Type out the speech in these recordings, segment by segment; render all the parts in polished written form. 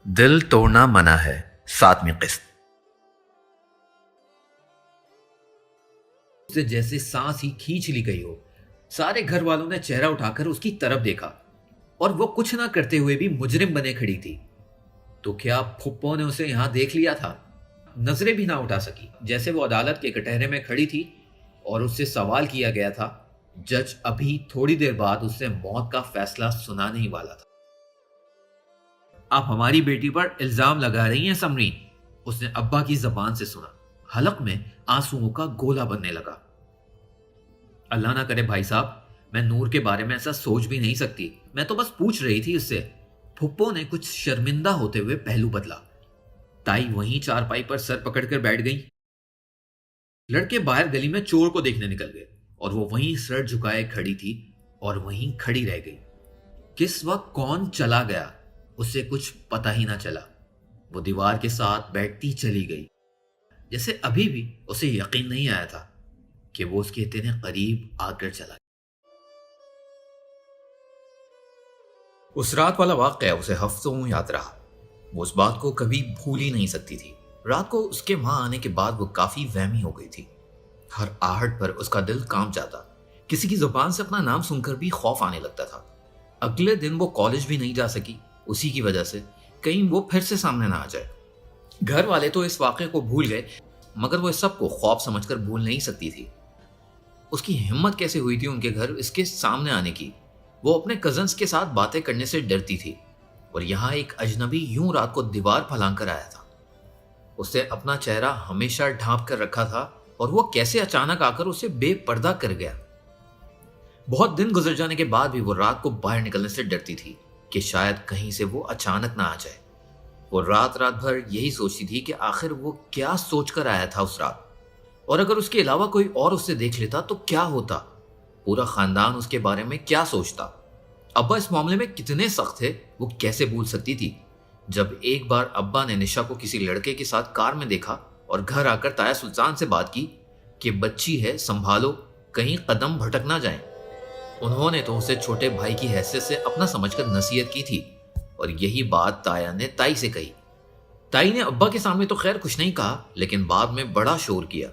دل توڑنا منع ہے، 7ویں قسط۔ اسے جیسے سانس ہی کھینچ لی گئی ہو۔ سارے گھر والوں نے چہرہ اٹھا کر اس کی طرف دیکھا اور وہ کچھ نہ کرتے ہوئے بھی مجرم بنے کھڑی تھی۔ تو کیا پھپھو نے اسے یہاں دیکھ لیا تھا؟ نظریں بھی نہ اٹھا سکی، جیسے وہ عدالت کے کٹہرے میں کھڑی تھی اور اس سے سوال کیا گیا تھا۔ جج ابھی تھوڑی دیر بعد اس سے موت کا فیصلہ سنانے ہی والا تھا۔ آپ ہماری بیٹی پر الزام لگا رہی ہیں سمرین، اس نے ابا کی زبان سے سنا۔ حلق میں آنسوؤں کا گولا بننے لگا۔ اللہ نہ کرے بھائی صاحب، میں نور کے بارے میں ایسا سوچ بھی نہیں سکتی، میں تو بس پوچھ رہی تھی اس سے۔ پھپھو نے کچھ شرمندہ ہوتے ہوئے پہلو بدلا۔ تائی وہیں چارپائی پر سر پکڑ کر بیٹھ گئی۔ لڑکے باہر گلی میں چور کو دیکھنے نکل گئے اور وہ وہیں سر جھکائے کھڑی تھی اور وہیں کھڑی رہ گئی۔ کس وقت کون چلا گیا اسے کچھ پتہ ہی نہ چلا۔ وہ دیوار کے ساتھ بیٹھتی چلی گئی، جیسے ابھی بھی اسے یقین نہیں آیا تھا کہ وہ اس کے اتنے قریب آ کر چلا گیا۔ اس رات والا واقعہ اسے ہفتوں یاد رہا۔ وہ اس بات کو کبھی بھول ہی نہیں سکتی تھی۔ رات کو اس کے ماں آنے کے بعد وہ کافی وہمی ہو گئی تھی۔ ہر آہٹ پر اس کا دل کانپ جاتا۔ کسی کی زبان سے اپنا نام سن کر بھی خوف آنے لگتا تھا۔ اگلے دن وہ کالج بھی نہیں جا سکی، اسی کی وجہ سے، کہیں وہ پھر سے سامنے نہ آ جائے۔ گھر والے تو اس واقعے کو بھول گئے، مگر وہ اس سب کو خواب سمجھ کر بھول نہیں سکتی تھی۔ اس کی ہمت کیسے ہوئی تھی ان کے گھر اس کے سامنے آنے کی؟ وہ اپنے کزنز کے ساتھ باتیں کرنے سے ڈرتی تھی، اور یہاں ایک اجنبی یوں رات کو دیوار پھلانگ کر آیا تھا۔ اسے اپنا چہرہ ہمیشہ ڈھانپ کر رکھا تھا، اور وہ کیسے اچانک آ کر اسے بے پردہ کر گیا۔ بہت دن گزر جانے کے بعد بھی وہ رات کو باہر نکلنے سے ڈرتی تھی کہ شاید کہیں سے وہ اچانک نہ آ جائے۔ وہ رات بھر یہی سوچتی تھی کہ آخر وہ کیا سوچ کر آیا تھا اس رات، اور اگر اس کے علاوہ کوئی اور اسے دیکھ لیتا تو کیا ہوتا؟ پورا خاندان اس کے بارے میں کیا سوچتا؟ ابا اس معاملے میں کتنے سخت تھے، وہ کیسے بھول سکتی تھی؟ جب ایک بار ابا نے نشا کو کسی لڑکے کے ساتھ کار میں دیکھا اور گھر آ کر تایا سلطان سے بات کی کہ بچی ہے، سنبھالو، کہیں قدم بھٹک نہ جائیں۔ انہوں نے تو اسے چھوٹے بھائی کی حیثیت سے اپنا سمجھ کر نصیحت کی تھی، اور یہی بات تایا نے تائی سے کہی۔ تائی نے ابا کے سامنے تو خیر کچھ نہیں کہا، لیکن بعد میں بڑا شور کیا۔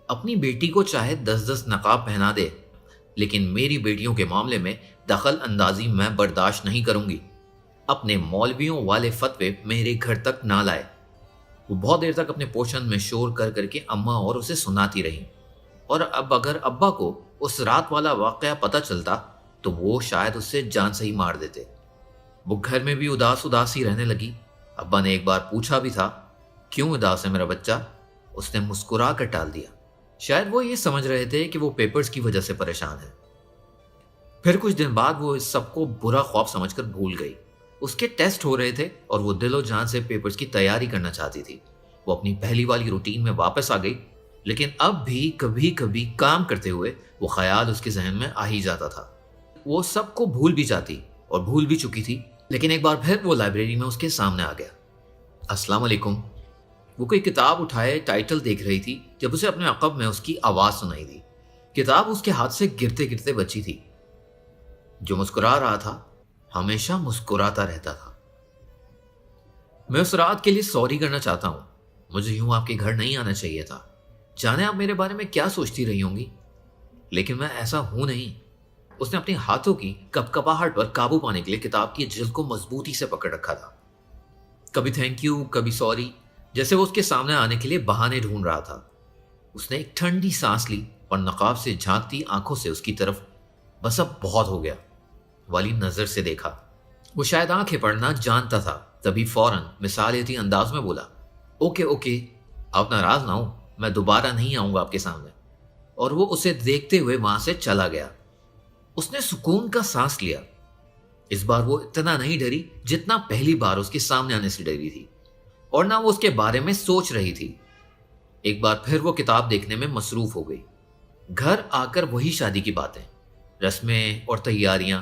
اپنی بیٹی کو چاہے 10 نقاب پہنا دے، لیکن میری بیٹیوں کے معاملے میں دخل اندازی میں برداشت نہیں کروں گی۔ اپنے مولویوں والے فتوے میرے گھر تک نہ لائے۔ وہ بہت دیر تک اپنے پوشن میں شور کر کر کے اماں اور اسے سناتی رہی، اور اب اگر ابا کو اس رات والا واقعہ پتہ چلتا تو وہ شاید اس سے جان سے ہی مار دیتے۔ وہ گھر میں بھی اداس ہی رہنے لگی۔ ابا نے ایک بار پوچھا بھی تھا، کیوں اداس ہے میرا بچہ؟ اس نے مسکرا کر ٹال دیا۔ شاید وہ یہ سمجھ رہے تھے کہ وہ پیپرز کی وجہ سے پریشان ہے۔ پھر کچھ دن بعد وہ اس سب کو برا خواب سمجھ کر بھول گئی۔ اس کے ٹیسٹ ہو رہے تھے اور وہ دل و جان سے پیپرز کی تیاری کرنا چاہتی تھی۔ وہ اپنی پہلی والی روٹین میں واپس آ گئی، لیکن اب بھی کبھی کبھی کام کرتے ہوئے وہ خیال اس کے ذہن میں آ ہی جاتا تھا۔ وہ سب کو بھول بھی جاتی اور بھول بھی چکی تھی، لیکن ایک بار پھر وہ لائبریری میں اس کے سامنے آ گیا۔ السلام علیکم۔ وہ کوئی کتاب اٹھائے ٹائٹل دیکھ رہی تھی جب اسے اپنے عقب میں اس کی آواز سنائی دی۔ کتاب اس کے ہاتھ سے گرتے گرتے بچی تھی۔ جو مسکرا رہا تھا ہمیشہ مسکراتا رہتا تھا۔ میں اس رات کے لیے سوری کرنا چاہتا ہوں۔ مجھے یوں آپ کے گھر نہیں آنا چاہیے تھا۔ جانے آپ میرے بارے میں کیا سوچتی رہی ہوں گی، لیکن میں ایسا ہوں نہیں۔ اس نے اپنے ہاتھوں کی کپکپاہٹ پر قابو پانے کے لیے کتاب کی جلد کو مضبوطی سے پکڑ رکھا تھا۔ کبھی تھینک یو، کبھی سوری، جیسے وہ اس کے سامنے آنے کے لیے بہانے ڈھونڈ رہا تھا۔ اس نے ایک ٹھنڈی سانس لی اور نقاب سے جھانکتی آنکھوں سے اس کی طرف بس اب بہت ہو گیا والی نظر سے دیکھا۔ وہ شاید آنکھیں پڑھنا جانتا تھا، تبھی فوراً مثالیتی انداز میں بولا، اوکے، آپ ناراض نہ ہوں، میں دوبارہ نہیں آؤں گا آپ کے سامنے۔ اور وہ اسے دیکھتے ہوئے وہاں سے چلا گیا۔ اس نے سکون کا سانس لیا۔ اس بار وہ اتنا نہیں ڈری جتنا پہلی بار اس کے سامنے آنے سے ڈری تھی، اور نہ وہ اس کے بارے میں سوچ رہی تھی۔ ایک بار پھر وہ کتاب دیکھنے میں مصروف ہو گئی۔ گھر آ کر وہی شادی کی باتیں، رسمیں اور تیاریاں۔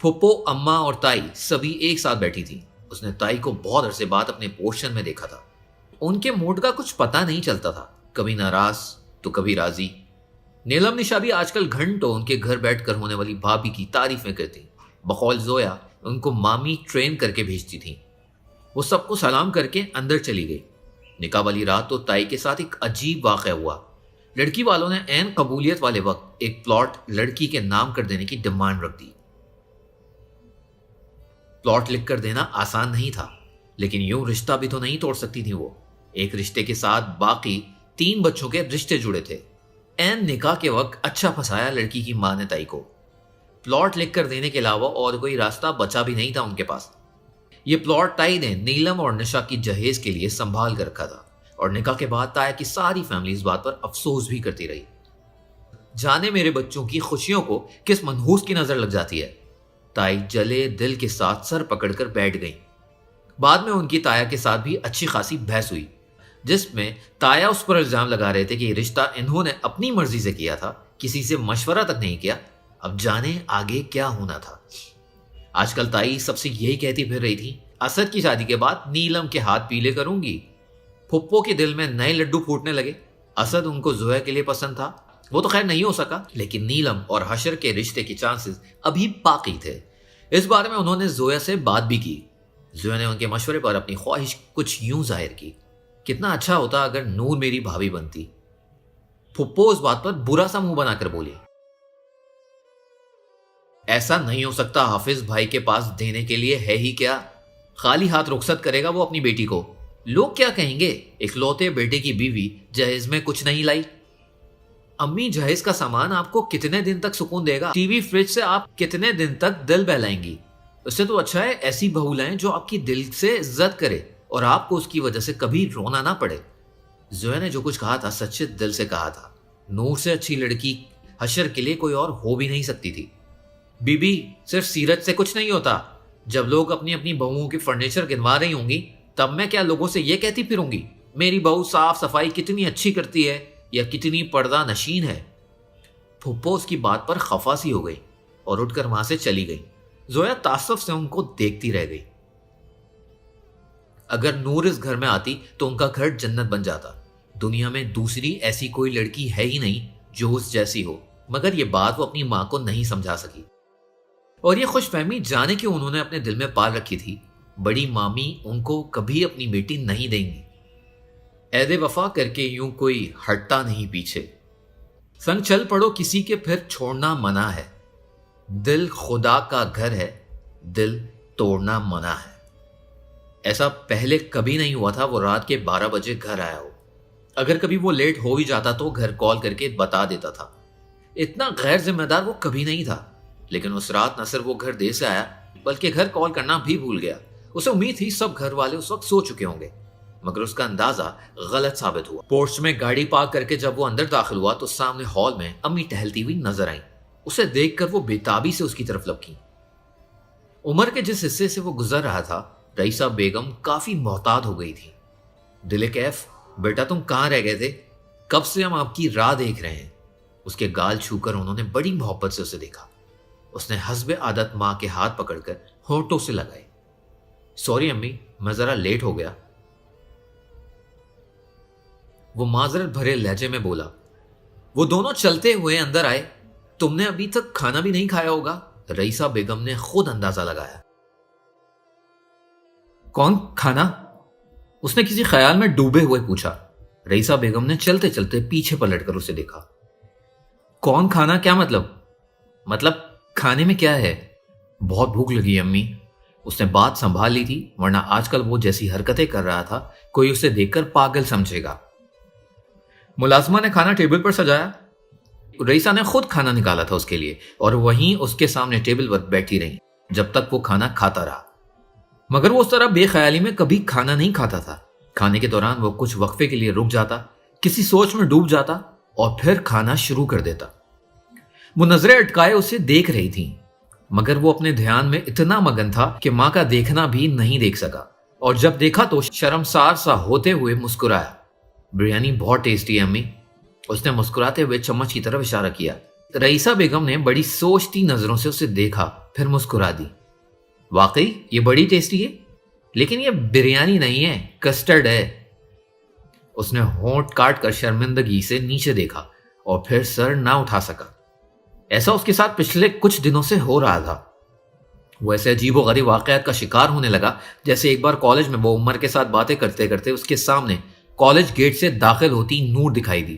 پھپھو، اماں اور تائی سبھی ایک ساتھ بیٹھی تھی۔ اس نے تائی کو بہت عرصے بعد اپنے پورشن میں دیکھا تھا۔ ان کے موڈ کا کچھ پتہ نہیں چلتا تھا، کبھی ناراض تو کبھی راضی۔ نیلم نشا بھی آج کل گھنٹوں ان کے گھر بیٹھ کر ہونے والی بھابھی کی تعریفیں کرتی۔ بقول زویا ان کو مامی ٹرین کر کے بھیجتی تھیں۔ وہ سب کو سلام کر کے اندر چلی گئی۔ نکاح والی رات تو تائی کے ساتھ ایک عجیب واقعہ ہوا۔ لڑکی والوں نے عین قبولیت والے وقت ایک پلاٹ لڑکی کے نام کر دینے کی ڈیمانڈ رکھ دی۔ پلاٹ لکھ کر دینا آسان نہیں تھا، لیکن یوں رشتہ بھی تو نہیں توڑ سکتی تھی وہ۔ ایک رشتے کے ساتھ باقی 3 بچوں کے رشتے جڑے تھے۔ عین نکاح کے وقت اچھا پھنسایا لڑکی کی ماں نے تائی کو۔ پلاٹ لکھ کر دینے کے علاوہ اور کوئی راستہ بچا بھی نہیں تھا ان کے پاس۔ یہ پلاٹ تائی نے نیلم اور نشا کی جہیز کے لیے سنبھال کر رکھا تھا، اور نکاح کے بعد تایا کی ساری فیملی اس بات پر افسوس بھی کرتی رہی۔ جانے میرے بچوں کی خوشیوں کو کس منحوس کی نظر لگ جاتی ہے۔ تائی جلے دل کے ساتھ سر پکڑ کر بیٹھ گئی۔ بعد میں ان کی تایا کے ساتھ بھی اچھی خاصی بحث ہوئی، جس میں تایا اس پر الزام لگا رہے تھے کہ یہ رشتہ انہوں نے اپنی مرضی سے کیا تھا، کسی سے مشورہ تک نہیں کیا۔ اب جانے آگے کیا ہونا تھا۔ آج کل تائی سب سے یہی کہتی پھر رہی تھی، اسد کی شادی کے بعد نیلم کے ہاتھ پیلے کروں گی۔ پھپھو کے دل میں نئے لڈو پھوٹنے لگے۔ اسد ان کو زویا کے لیے پسند تھا، وہ تو خیر نہیں ہو سکا، لیکن نیلم اور حشر کے رشتے کے چانسز ابھی باقی تھے۔ اس بارے میں انہوں نے زویا سے بات بھی کی۔ زویا نے ان کے مشورے پر اپنی خواہش کچھ یوں ظاہر کی، کتنا اچھا ہوتا اگر نور میری بھابھی بنتی۔ پھپھو اس بات پر برا سا منہ بنا کر بولی، ایسا نہیں ہو سکتا، حافظ بھائی کے پاس دینے کے لیے ہے ہی کیا؟ خالی ہاتھ رخصت کرے گا وہ اپنی بیٹی کو، لوگ کیا کہیں گے؟ اکلوتے بیٹے کی بیوی جہیز میں کچھ نہیں لائی۔ امی جہیز کا سامان آپ کو کتنے دن تک سکون دے گا؟ ٹی وی فریج سے آپ کتنے دن تک دل بہلائیں گی؟ اس سے تو اچھا ہے ایسی بہو لائیں جو آپ کی دل سے عزت کرے اور آپ کو اس کی وجہ سے کبھی رونا نہ پڑے۔ زویا نے جو کچھ کہا تھا سچے دل سے کہا تھا۔ نور سے اچھی لڑکی حشر کے لیے کوئی اور ہو بھی نہیں سکتی تھی۔ بی بی، صرف سیرت سے کچھ نہیں ہوتا۔ جب لوگ اپنی اپنی بہوؤں کی فرنیچر گنوا رہی ہوں گی، تب میں کیا لوگوں سے یہ کہتی پھروں گی میری بہو صاف صفائی کتنی اچھی کرتی ہے یا کتنی پردہ نشین ہے؟ پھپھو اس کی بات پر خفا سی ہو گئی اور اٹھ کر وہاں سے چلی گئی۔ زویا تعصب سے ان کو دیکھتی رہ گئی۔ اگر نور اس گھر میں آتی تو ان کا گھر جنت بن جاتا۔ دنیا میں دوسری ایسی کوئی لڑکی ہے ہی نہیں جو اس جیسی ہو، مگر یہ بات وہ اپنی ماں کو نہیں سمجھا سکی، اور یہ خوش فہمی جانے کہ انہوں نے اپنے دل میں پال رکھی تھی۔ بڑی مامی ان کو کبھی اپنی بیٹی نہیں دیں گی۔ عہد وفا کر کے یوں کوئی ہٹتا نہیں پیچھے، سنگ چل پڑو کسی کے پھر چھوڑنا منع ہے۔ دل خدا کا گھر ہے، دل توڑنا منع ہے۔ ایسا پہلے کبھی نہیں ہوا تھا وہ رات کے 12 بجے گھر آیا ہو۔ اگر کبھی وہ لیٹ ہو ہی جاتا تو گھر کال کر کے بتا دیتا تھا۔ اتنا غیر ذمہ دار وہ کبھی نہیں تھا، لیکن اس رات نہ صرف وہ گھر دیر سے آیا بلکہ گھر کال کرنا بھی بھول گیا۔ اسے امید تھی سب گھر والے اس وقت سو چکے ہوں گے، مگر اس کا اندازہ غلط ثابت ہوا۔ پورچ میں گاڑی پارک کر کے جب وہ اندر داخل ہوا تو سامنے ہال میں امی ٹہلتی ہوئی نظر آئیں۔ اسے دیکھ کر وہ بےتابی سے اس کی طرف لپکیں۔ عمر کے جس حصے سے وہ گزر رہا تھا، رئیسہ بیگم کافی محتاط ہو گئی تھی۔ دل کیف، بیٹا تم کہاں رہ گئے تھے؟ کب سے ہم آپ کی راہ دیکھ رہے ہیں۔ اس کے گال چھو کر انہوں نے بڑی محبت سے اسے دیکھا۔ اس نے حسب عادت ماں کے ہاتھ پکڑ کر ہونٹوں سے لگائے۔ سوری امی، میں ذرا لیٹ ہو گیا۔ وہ معذرت بھرے لہجے میں بولا۔ وہ دونوں چلتے ہوئے اندر آئے۔ تم نے ابھی تک کھانا بھی نہیں کھایا ہوگا، رئیسہ بیگم نے خود اندازہ لگایا۔ کون کھانا؟ اس نے کسی خیال میں ڈوبے ہوئے پوچھا۔ رئیسہ بیگم نے چلتے چلتے پیچھے پلٹ کر اسے دیکھا۔ کون کھانا کیا مطلب کھانے میں کیا ہے؟ بہت بھوک لگی امی۔ اس نے بات سنبھال لی تھی، ورنہ آج کل وہ جیسی حرکتیں کر رہا تھا کوئی اسے دیکھ کر پاگل سمجھے گا۔ ملازمہ نے کھانا ٹیبل پر سجایا۔ رئیسہ نے خود کھانا نکالا تھا اس کے لیے، اور وہیں اس کے سامنے ٹیبل پر بیٹھی رہی جب تک وہ کھانا کھاتا رہا۔ مگر وہ اس طرح بے خیالی میں کبھی کھانا نہیں کھاتا تھا۔ کھانے کے دوران وہ کچھ وقفے کے لیے رک جاتا، کسی سوچ میں ڈوب جاتا اور پھر کھانا شروع کر دیتا۔ وہ نظریں اٹکائے اسے دیکھ رہی تھیں، مگر وہ اپنے دھیان میں اتنا مگن تھا کہ ماں کا دیکھنا بھی نہیں دیکھ سکا، اور جب دیکھا تو شرمسار سا ہوتے ہوئے مسکرایا۔ بریانی بہت ٹیسٹی ہے امی۔ اس نے مسکراتے ہوئے چمچ کی طرف اشارہ کیا۔ رئیسہ بیگم نے بڑی سوچتی نظروں سے اسے دیکھا، پھر مسکرا دی۔ واقعی یہ بڑی ٹیسٹی ہے، لیکن یہ بریانی نہیں ہے، کسٹرڈ ہے۔ اس نے ہونٹ کاٹ کر شرمندگی سے نیچے دیکھا اور پھر سر نہ اٹھا سکا۔ ایسا اس کے ساتھ پچھلے کچھ دنوں سے ہو رہا تھا۔ وہ ایسے عجیب و غریب واقعات کا شکار ہونے لگا جیسے ایک بار کالج میں وہ عمر کے ساتھ باتیں کرتے کرتے اس کے سامنے کالج گیٹ سے داخل ہوتی نور دکھائی دی۔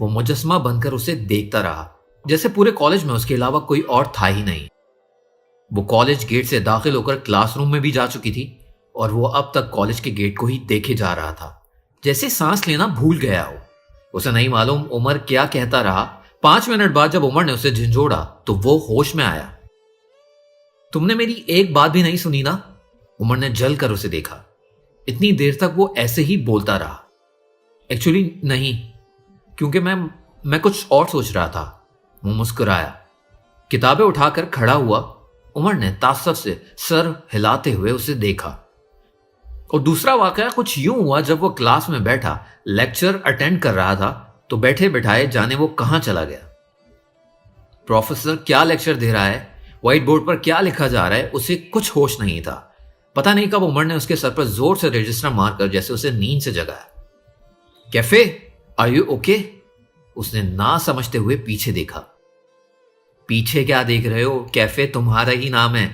وہ مجسمہ بن کر اسے دیکھتا رہا جیسے پورے کالج میں اس کے علاوہ کوئی اور تھا ہی نہیں۔ وہ کالج گیٹ سے داخل ہو کر کلاس روم میں بھی جا چکی تھی اور وہ اب تک کالج کے گیٹ کو ہی دیکھے جا رہا تھا، جیسے سانس لینا بھول گیا ہو۔ اسے نہیں معلوم عمر کیا کہتا رہا۔ 5 منٹ بعد جب عمر نے اسے جھنجھوڑا تو وہ ہوش میں آیا۔ تم نے میری ایک بات بھی نہیں سنی نا؟ عمر نے جل کر اسے دیکھا۔ اتنی دیر تک وہ ایسے ہی بولتا رہا۔ ایکچولی نہیں، کیونکہ میں کچھ اور سوچ رہا تھا۔ وہ مسکرایا، کتابیں اٹھا کر کھڑا ہوا۔ عمر نے تعصب سے سر ہلاتے ہوئے اسے دیکھا۔ اور دوسرا واقعہ کچھ یوں ہوا، جب وہ کلاس میں بیٹھا لیکچر اٹینڈ کر رہا تھا تو بیٹھے بٹھائے جانے وہ کہاں چلا گیا۔ پروفیسر کیا لیکچر دے رہا ہے، وائٹ بورڈ پر کیا لکھا جا رہا ہے، اسے کچھ ہوش نہیں تھا۔ پتہ نہیں کب عمر نے اس کے سر پر زور سے رجسٹر مار کر جیسے اسے نیند سے جگایا۔ کیفے، آر یو اوکے؟ اس نے نہ سمجھتے ہوئے پیچھے دیکھا۔ پیچھے کیا دیکھ رہے ہو؟ کیفے تمہارا ہی نام ہے۔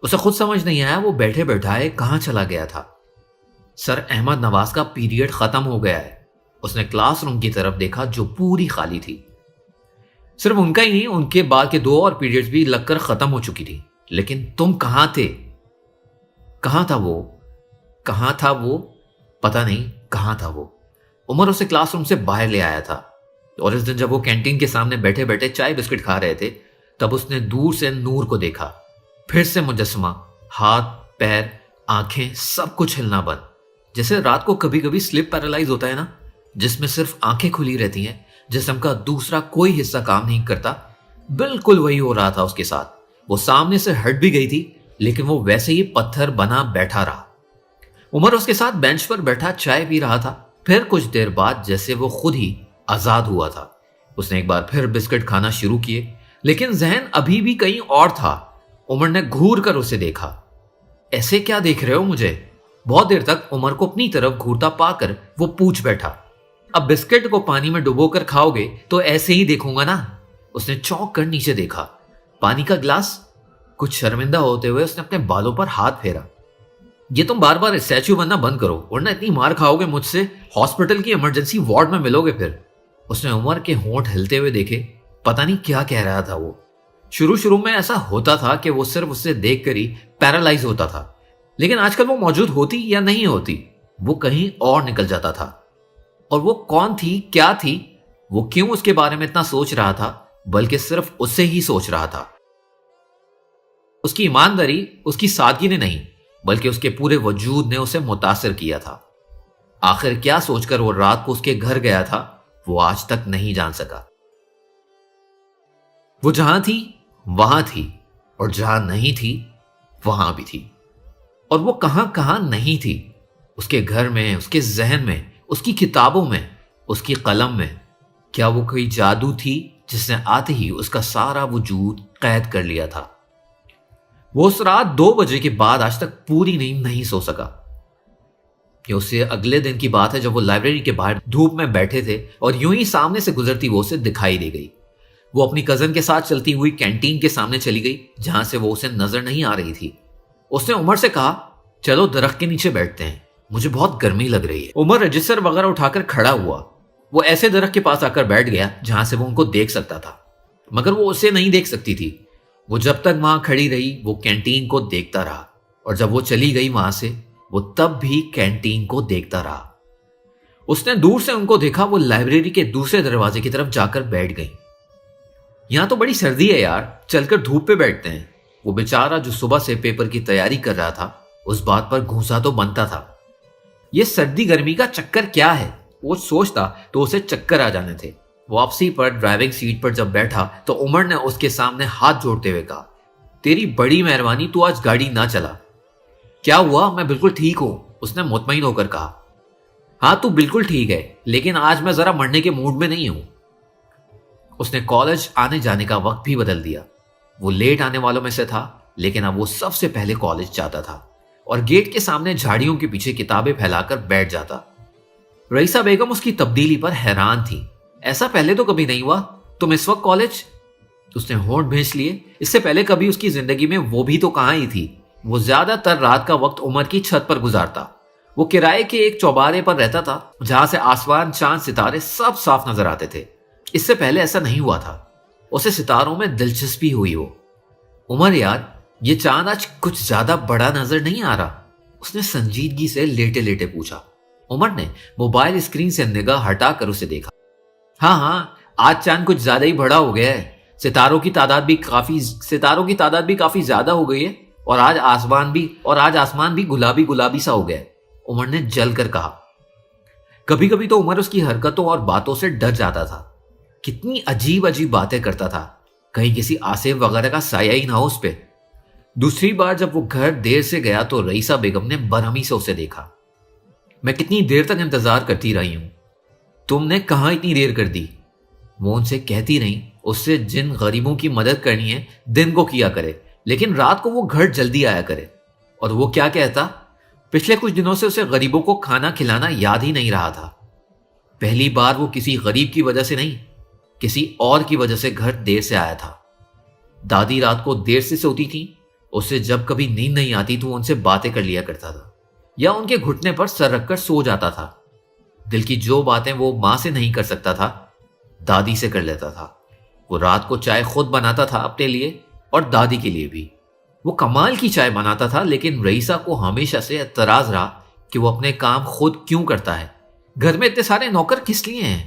اسے خود سمجھ نہیں آیا وہ بیٹھے بیٹھائے کہاں چلا گیا تھا۔ سر احمد نواز کا پیریڈ ختم ہو گیا ہے۔ اس نے کلاس روم کی طرف دیکھا جو پوری خالی تھی۔ صرف ان کا ہی نہیں، ان کے بعد کے 2 اور پیریڈز بھی لگ کر ختم ہو چکی تھی۔ لیکن تم کہاں تھے؟ کہاں تھا وہ؟ پتہ نہیں کہاں تھا وہ۔ عمر اسے کلاس روم سے باہر لے آیا تھا، اور اس دن جب وہ کینٹین کے سامنے بیٹھے بیٹھے چائے بسکٹ کھا رہے تھے تب اس نے دور سے نور کو دیکھا۔ پھر سے مجسمہ، ہاتھ، پیر، آنکھیں، سب کچھ ہلنا بند، جیسے رات کو کبھی کبھی سلپ پیرالائز ہوتا ہے نا، جس میں صرف آنکھیں کھلی رہتی ہیں، جسم کا دوسرا کوئی حصہ کام نہیں کرتا۔ بالکل وہی ہو رہا تھا اس کے ساتھ۔ وہ سامنے سے ہٹ بھی گئی تھی لیکن وہ ویسے ہی پتھر بنا بیٹھا رہا۔ عمر اس کے ساتھ بینچ پر بیٹھا چائے پی رہا تھا۔ پھر کچھ دیر بعد جیسے وہ خود ہی آزاد ہوا تھا، اس نے ایک بار پھر بسکٹ کھانا شروع کیے، لیکن ذہن ابھی بھی کہیں اور تھا۔ عمر نے گھور کر اسے دیکھا۔ ایسے کیا دیکھ رہے ہو مجھے؟ بہت دیر تک عمر کو اپنی طرف گھورتا پا کر وہ پوچھ بیٹھا۔ اب بسکٹ کو پانی میں ڈبو کر کھاؤ گے تو ایسے ہی دیکھوں گا نا؟ اس نے چونک کر نیچے دیکھا۔ پانی کا گلاس؟ کچھ شرمندہ ہوتے ہوئے اس نے اپنے بالوں پر ہاتھ پھیرا۔ یہ تم بار بار اسٹیچو بننا بند کرو ورنہ اتنی مار کھاؤ گے مجھ سے، ہاسپٹل کی ایمرجنسی وارڈ میں ملو گے پھر۔ اس نے عمر کے ہونٹ ہلتے ہوئے دیکھے۔ پتہ نہیں کیا کہہ رہا تھا وہ۔ شروع میں ایسا ہوتا تھا کہ وہ صرف اسے دیکھ کر ہی پیرالائز ہوتا تھا، لیکن آج کل وہ موجود ہوتی یا نہیں ہوتی، وہ کہیں اور نکل جاتا تھا۔ اور وہ کون تھی، کیا تھی، وہ کیوں اس کے بارے میں اتنا سوچ رہا تھا؟ بلکہ صرف اسے ہی سوچ رہا تھا۔ اس کی ایمانداری، اس کی سادگی نے نہیں، بلکہ اس کے پورے وجود نے اسے متاثر کیا تھا۔ آخر کیا سوچ کر وہ رات کو اس کے گھر گیا تھا، وہ آج تک نہیں جان سکا۔ وہ جہاں تھی وہاں تھی، اور جہاں نہیں تھی وہاں بھی تھی۔ اور وہ کہاں کہاں نہیں تھی، اس کے گھر میں، اس کے ذہن میں، اس کی کتابوں میں، اس کی قلم میں۔ کیا وہ کوئی جادو تھی جس نے آتے ہی اس کا سارا وجود قید کر لیا تھا؟ وہ اس رات 2 بجے کے بعد آج تک پوری نیند نہیں سو سکا۔ یہ اسے اگلے دن کی بات ہے جب وہ لائبریری کے باہر دھوپ میں بیٹھے تھے اور یوں ہی سامنے سے گزرتی وہ اسے دکھائی دے گئی۔ وہ اپنی کزن کے ساتھ چلتی ہوئی کینٹین کے سامنے چلی گئی جہاں سے وہ اسے نظر نہیں آ رہی تھی۔ اس نے عمر سے کہا، چلو درخت کے نیچے بیٹھتے ہیں، مجھے بہت گرمی لگ رہی ہے۔ عمر رجسٹر وغیرہ اٹھا کر کھڑا ہوا۔ وہ ایسے درخت کے پاس آ کر بیٹھ گیا جہاں سے وہ ان کو دیکھ سکتا تھا، مگر وہ اسے نہیں دیکھ سکتی تھی۔ وہ جب تک وہاں کھڑی رہی وہ کینٹین کو دیکھتا رہا، اور جب وہ چلی گئی وہاں سے وہ تب بھی کینٹین کو دیکھتا رہا۔ اس نے دور سے ان کو دیکھا، وہ لائبریری کے دوسرے دروازے کی طرف جا کر بیٹھ گئی۔ یہاں تو بڑی سردی ہے یار، چل کر دھوپ پہ بیٹھتے ہیں۔ وہ بیچارہ جو صبح سے پیپر کی تیاری کر رہا تھا اس بات پر گھونسا تو بنتا تھا۔ یہ سردی گرمی کا چکر کیا ہے؟ وہ سوچتا تو اسے چکر آ جانے تھے۔ واپسی پر ڈرائیونگ سیٹ پر جب بیٹھا تو عمر نے اس کے سامنے ہاتھ جوڑتے ہوئے کہا، تیری بڑی مہربانی، تو آج گاڑی نہ چلا۔ کیا ہوا؟ میں بالکل ٹھیک ہوں، اس نے مطمئن ہو کر کہا۔ ہاں تو بالکل ٹھیک ہے، لیکن آج میں ذرا مرنے کے موڈ میں نہیں ہوں۔ اس نے کالج آنے جانے کا وقت بھی بدل دیا۔ وہ لیٹ آنے والوں میں سے تھا، لیکن اب وہ سب سے پہلے کالج جاتا تھا اور گیٹ کے سامنے جھاڑیوں کے پیچھے کتابیں پھیلا کر بیٹھ جاتا۔ رئیسہ بیگم اس کی تبدیلی پر حیران تھی۔ ایسا پہلے تو کبھی نہیں ہوا، تم اس وقت کالج؟ اس نے ہونٹ بھینچ لیے. اس سے پہلے کبھی اس کی زندگی میں وہ بھی تو کہاں ہی تھی. وہ زیادہ تر رات کا وقت عمر کی چھت پر گزارتا. وہ کرائے کے ایک چوبارے پر رہتا تھا جہاں سے آسمان، چاند، ستارے سب صاف نظر آتے تھے. اس سے پہلے ایسا نہیں ہوا تھا. اسے ستاروں میں دلچسپی ہوئی ہو. عمر یار، یہ چاند آج کچھ زیادہ بڑا نظر نہیں آ رہا؟ اس نے سنجیدگی سے لیٹے لیٹے پوچھا. عمر نے موبائل اسکرین سے نگاہ ہٹا کر اسے دیکھا. ہاں، آج چاند کچھ زیادہ ہی بڑا ہو گیا ہے. ستاروں کی تعداد بھی کافی زیادہ ہو گئی ہے، اور آج آسمان بھی گلابی گلابی سا ہو گیا ہے. عمر نے جل کر کہا. کبھی کبھی تو عمر اس کی حرکتوں اور باتوں سے ڈر جاتا تھا. کتنی عجیب عجیب باتیں کرتا تھا، کہیں کسی آصف وغیرہ کا سایہ ہی نہ ہو اس پہ. دوسری بار جب وہ گھر دیر سے گیا تو رئیسہ بیگم نے برہمی سے اسے دیکھا. میں کتنی دیر تک انتظار کرتی رہی ہوں. تم نے کہاں اتنی دیر کر دی؟ وہ ان سے کہتی رہی اس سے جن غریبوں کی مدد کرنی ہے دن کو کیا کرے، لیکن رات کو وہ گھر جلدی آیا کرے. اور وہ کیا کہتا؟ پچھلے کچھ دنوں سے اسے غریبوں کو کھانا کھلانا یاد ہی نہیں رہا تھا. پہلی بار وہ کسی غریب کی وجہ سے نہیں، کسی اور کی وجہ سے گھر دیر سے آیا تھا. دادی رات کو دیر سے سوتی تھی. اسے جب کبھی نیند نہیں آتی تو ان سے باتیں کر لیا کرتا تھا، یا ان کے گھٹنے پر سر رکھ کر سو جاتا تھا. دل کی جو باتیں وہ ماں سے نہیں کر سکتا تھا، دادی سے کر لیتا تھا. وہ رات کو چائے خود بناتا تھا اپنے لیے اور دادی کے لیے بھی. وہ کمال کی چائے بناتا تھا، لیکن رئیسہ کو ہمیشہ سے اعتراض رہا کہ وہ اپنے کام خود کیوں کرتا ہے. گھر میں اتنے سارے نوکر کس لیے ہیں؟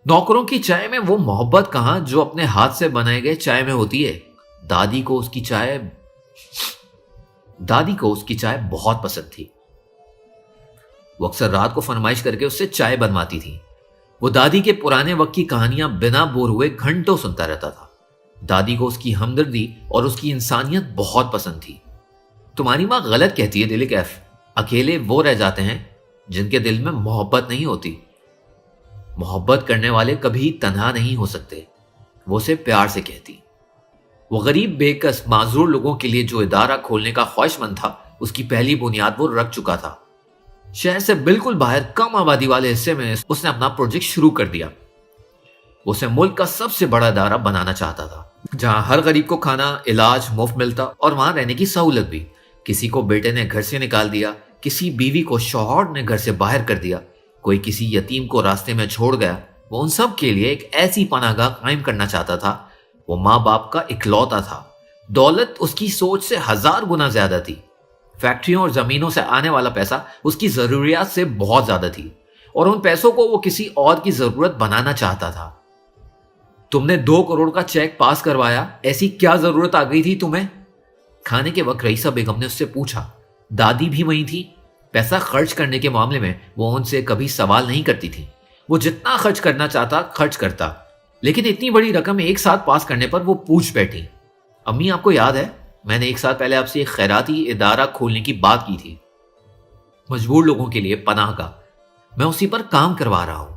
نوکروں کی چائے میں وہ محبت کہاں جو اپنے ہاتھ سے بنائے گئے چائے میں ہوتی ہے. دادی کو اس کی چائے بہت پسند تھی. وہ اکثر رات کو فرمائش کر کے اس سے چائے بنواتی تھی. وہ دادی کے پرانے وقت کی کہانیاں بنا بور ہوئے گھنٹوں سنتا رہتا تھا. دادی کو اس کی ہمدردی اور اس کی انسانیت بہت پسند تھی. تمہاری ماں غلط کہتی ہے دل کیف، اکیلے وہ رہ جاتے ہیں جن کے دل میں محبت نہیں ہوتی. محبت کرنے والے کبھی تنہا نہیں ہو سکتے، وہ اسے پیار سے کہتی. وہ غریب بے کس معذور لوگوں کے لیے جو ادارہ کھولنے کا خواہش مند تھا، اس کی پہلی بنیاد وہ رکھ چکا تھا. شہر سے بالکل باہر کم آبادی والے حصے میں اس نے اپنا پروجیکٹ شروع کر دیا. وہ اسے ملک کا سب سے بڑا ادارہ بنانا چاہتا تھا، جہاں ہر غریب کو کھانا، علاج مفت ملتا اور وہاں رہنے کی سہولت بھی. کسی کو بیٹے نے گھر سے نکال دیا، کسی بیوی کو شوہر نے گھر سے باہر کر دیا، کوئی کسی یتیم کو راستے میں چھوڑ گیا. وہ ان سب کے لیے ایک ایسی پناہ گاہ قائم کرنا چاہتا تھا. وہ ماں باپ کا اکلوتا تھا. دولت اس کی سوچ سے 1000 گنا زیادہ تھی. فیکٹریوں اور زمینوں سے آنے والا پیسہ اس کی ضروریات سے بہت زیادہ تھی، اور ان پیسوں کو وہ کسی اور کی ضرورت بنانا چاہتا تھا. تم نے 2 کروڑ کا چیک پاس کروایا، ایسی کیا ضرورت آ گئی تھی تمہیں؟ کھانے کے وقت رئیسہ بیگم نے اس سے پوچھا. دادی بھی وہیں تھی. پیسہ خرچ کرنے کے معاملے میں وہ ان سے کبھی سوال نہیں کرتی تھی. وہ جتنا خرچ کرنا چاہتا خرچ کرتا، لیکن اتنی بڑی رقم ایک ساتھ پاس کرنے پر وہ پوچھ بیٹھی. امی، آپ کو یاد ہے میں نے 1 سال پہلے آپ سے ایک خیراتی ادارہ کھولنے کی بات کی تھی، مجبور لوگوں کے لیے پناہ گاہ. میں اسی پر کام کروا رہا ہوں.